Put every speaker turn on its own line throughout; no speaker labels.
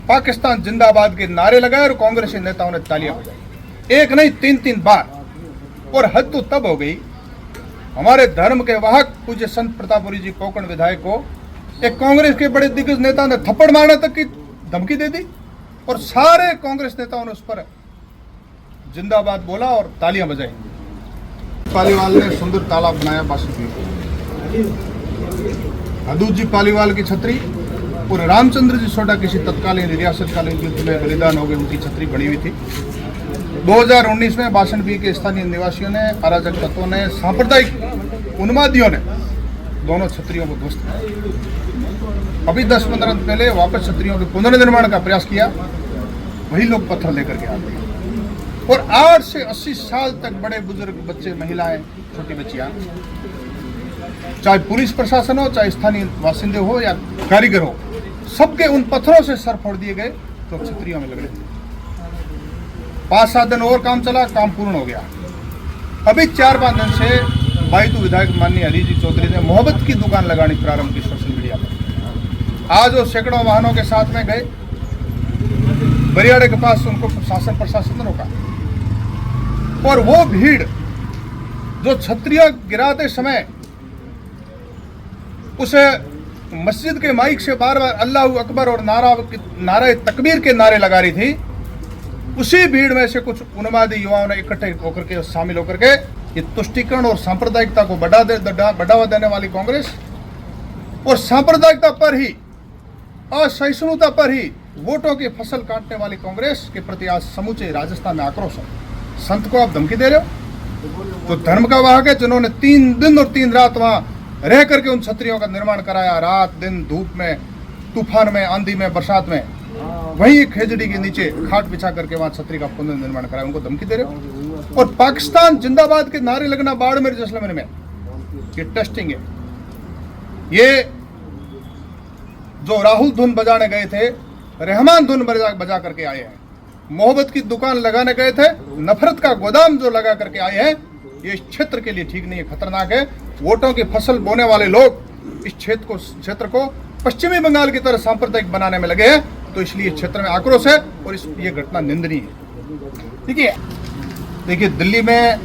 पाकिस्तान जिंदाबाद के नारे लगाए और कांग्रेसी नेताओं ने तालियां बजाई, एक नहीं 3-3 बार। और हद तो तब हो गई, हमारे धर्म के वाहक पूज्य संत प्रतापपुरी जी कोकण विधायक को एक कांग्रेस के बड़े दिग्गज नेता ने थप्पड़ मारने तक की धमकी दे दी और सारे कांग्रेस नेताओं ने उस पर जिंदाबाद बोला और तालियां बजाई। पालीवाल ने सुंदर तालाब बनाया बासुदेव, हदूद जी पालीवाल की छतरी और रामचंद्र जी सोडा किसी तत्कालीन रियासतकालीन युद्ध में बलिदान हो गए, उनकी छतरी बनी हुई थी। 2019 में बासनबी के स्थानीय निवासियों ने, अराजक तत्वों ने, सांप्रदायिक उन्मादियों ने दोनों छतरियों को ध्वस्त किया। अभी 10-15 दिन पहले वापस छतरियों के पुनर्निर्माण का प्रयास किया, वही लोग पत्थर लेकर के आ गए। और 8 से 80 साल तक बड़े बुजुर्ग, बच्चे, महिलाएं, छोटी बच्चियां, चाहे पुलिस प्रशासन हो, चाहे स्थानीय बासिंदे हो या कारीगर हो, सबके उन पत्थरों से सर फोड़ दिए गए तो छतरियों में लगे। 5-7 दिन और काम चला, काम पूर्ण हो गया। अभी 4-5 दिन से बाइतू विधायक माननीय हरी जी चौधरी ने मोहब्बत की दुकान लगानी प्रारंभ की सोशल मीडिया पर। आज वो सैकड़ों वाहनों के साथ में गए, बरियाड़े के पास उनको शासन प्रशासन ने रोका और वो भीड़ जो छतरियां गिराते समय उस मस्जिद के माइक से बार बार अल्लाह अकबर और नारा तकबीर के नारे लगा रही थी, उसी भीड़ में से कुछ उन्मादी युवाओं ने इकट्ठे होकर के, शामिल होकर के ये तुष्टीकरण और सांप्रदायिकता को बढ़ावा देने वाली कांग्रेस और सांप्रदायिकता पर ही, असहिष्णुता पर ही वोटों की फसल काटने वाली कांग्रेस के प्रति आज समूचे राजस्थान में आक्रोश है। संत को आप धमकी दे रहे हो, तो धर्म का वाहक है जिन्होंने 3 दिन और 3 रात वहां रह करके उन छतरियों का निर्माण कराया, रात दिन धूप में, तूफान में, आंधी में, बरसात में, वहीं खेजड़ी के नीचे खाट बिछा करके वहां छतरी का पुनर्निर्माण कराया, उनको धमकी दे रहे हो। और पाकिस्तान जिंदाबाद के नारे लगना बाड़मेर जैसलमेर में, ये टेस्टिंग है। ये जो राहुल धुन बजाने गए थे, रहमान धुन बजा करके आए हैं, मोहब्बत की दुकान लगाने गए थे, नफरत का गोदाम जो लगा करके आए हैं, ये इस क्षेत्र के लिए ठीक नहीं है, खतरनाक है। वोटों की फसल बोने वाले लोग इस क्षेत्र को पश्चिमी बंगाल की तरह सांप्रदायिक बनाने में लगे हैं, तो इसलिए क्षेत्र में आक्रोश है और ये घटना निंदनीय है। ठीक है, देखिए दिल्ली में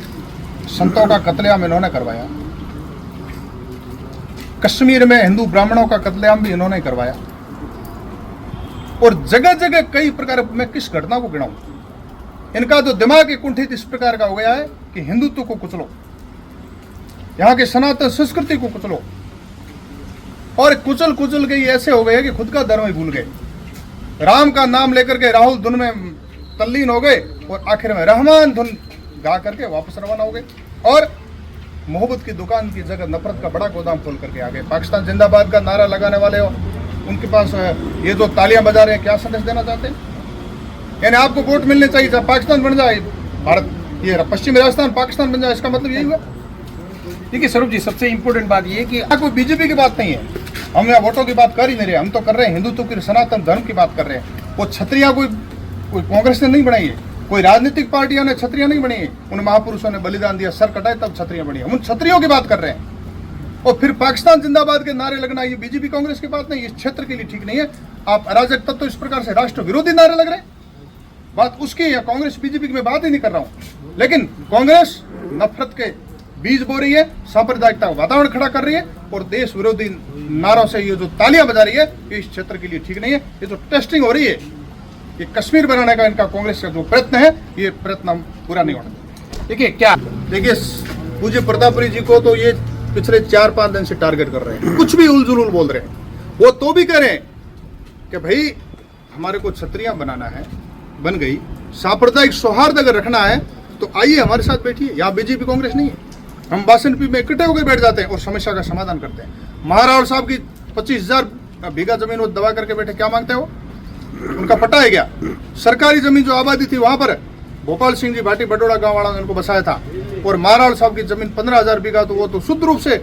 संतों का कत्लेआम इन्होंने करवाया, कश्मीर में हिंदू ब्राह्मणों का कत्लेआम भी इन्होंने करवाया और जगह जगह कई प्रकार, मैं किस घटना को गिनाऊं। इनका जो दिमाग कुंठित इस प्रकार का हो गया है कि हिंदुत्व को कुचलो, यहाँ की सनातन संस्कृति को कुचलो, और कुचल के ऐसे हो गए कि खुद का धर्म ही भूल गए। राम का नाम लेकर के राहुल धुन में तल्लीन हो गए और आखिर में रहमान धुन गा करके वापस रवाना हो गए और मोहब्बत की दुकान की जगह नफरत का बड़ा गोदाम खोल करके आ गए। पाकिस्तान जिंदाबाद का नारा लगाने वाले हो, उनके पास ये जो तालियां बजा रहे हैं, क्या संदेश देना चाहते हैं? यानी आपको वोट मिलने चाहिए, चाहे पाकिस्तान बन जाए, भारत ये पश्चिमी राजस्थान पाकिस्तान बन जाए, इसका मतलब यही हुआ।
देखिए स्वरूप जी, सबसे इंपॉर्टेंट बात ये कि
कोई बीजेपी की बात नहीं है, हम यहाँ वोटों की बात कर ही नहीं रहे, हम तो कर रहे हैं हिंदुत्व की, सनातन धर्म की बात कर रहे हैं। वो छतरियां कोई कांग्रेस ने नहीं बनाई है, कोई राजनीतिक पार्टियों ने छतरियां नहीं बनाई है, उन महापुरुषों ने बलिदान दिया, सर कटाए तब छतरियां बनी, हम उन छतरियों की बात कर रहे हैं। और फिर पाकिस्तान जिंदाबाद के नारे लगना, ये बीजेपी कांग्रेस की बात नहीं, इस क्षेत्र के लिए ठीक नहीं है। आप अराजक तत्व इस प्रकार से राष्ट्र विरोधी नारे लग रहे हैं, बात उसकी, या कांग्रेस बीजेपी की मैं बात ही नहीं कर रहा हूं, लेकिन कांग्रेस नफरत के बीज बो रही है, सांप्रदायिकता का वातावरण खड़ा कर रही है और देश विरोधी नारों से ये जो तालियां बजा रही है, ये इस क्षेत्र के लिए ठीक नहीं है। ये जो टेस्टिंग हो रही है, ये कश्मीर बनाने का इनका कांग्रेस का जो प्रयत्न है, ये प्रयत्न पूरा नहीं होना। देखिए पूज्य प्रतापपुरी जी को तो ये पिछले 4-5 दिन से टारगेट कर रहे हैं, कुछ भी उलझुल बोल रहे हैं। वो तो भी कह रहे हैं कि भाई हमारे को छतरियां बनाना है, बन गई, सांप्रदायिक सौहार्द अगर रखना है तो आइए हमारे साथ बैठिए। यहाँ बीजेपी कांग्रेस नहीं है, हम बासनपी में इकट्ठे होकर बैठ जाते हैं और समस्या का समाधान करते हैं। महाराव साहब की 25,000 बीघा जमीन वो दबा करके बैठे, क्या मांगते हो? उनका पट्टा है क्या? सरकारी जमीन जो आबादी थी वहां पर गोपाल सिंह जी भाटी बटोड़ा गांव वालों ने उनको बसाया था, और महाराव साहब की जमीन 15,000 बीघा, तो वो तो शुद्ध रूप से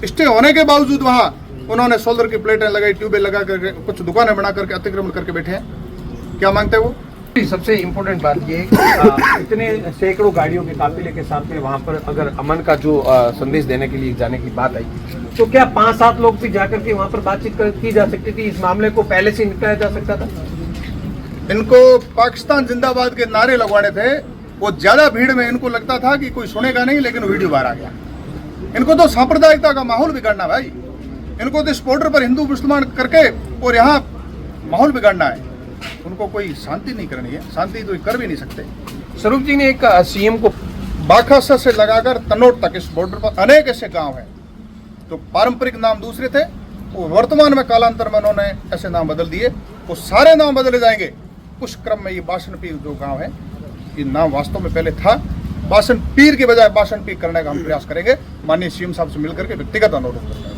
स्टे होने के बावजूद वहां उन्होंने सोलर की प्लेटें लगाई, ट्यूबेल लगा करके, कुछ दुकानें बना करके अतिक्रमण करके बैठे हैं। क्या मांगते हैं वो?
सबसे इम्पोर्टेंट बात ये कि इतने सैकड़ों गाड़ियों के काफिले के साथ में वहाँ पर अगर अमन का जो संदेश देने के लिए जाने की बात आई, तो क्या 5-7 लोग भी जाकर के वहाँ पर बातचीत की जा सकती थी? इस मामले को पहले से निपटाया जा सकता था?
इनको पाकिस्तान जिंदाबाद के नारे लगवाने थे, वो ज्यादा भीड़ में इनको लगता था कि कोई सुनेगा नहीं, लेकिन वीडियो बाहर आ गया। इनको तो सांप्रदायिकता का माहौल बिगाड़ना भाई, इनको तो इस बॉर्डर पर हिंदू मुसलमान करके और यहाँ माहौल बिगाड़ना है। उनको कोई शांति नहीं करनी है, शांति तो कर भी नहीं सकते।
स्वरूप जी ने एक सीएम को
बाखासा से लगाकर तनोट तक इस बॉर्डर पर अनेक ऐसे गांव हैं तो पारंपरिक नाम दूसरे थे, वो वर्तमान में कालांतर में उन्होंने ऐसे नाम बदल दिए, वो सारे नाम बदले जाएंगे। उस क्रम में ये बासन पीर जो गांव है, ये नाम वास्तव में पहले था, बासन पीर के बजाय बासन पीर करने का हम प्रयास करेंगे। माननीय सीएम साहब से मिलकर के व्यक्तिगत अनुरोध करेंगे।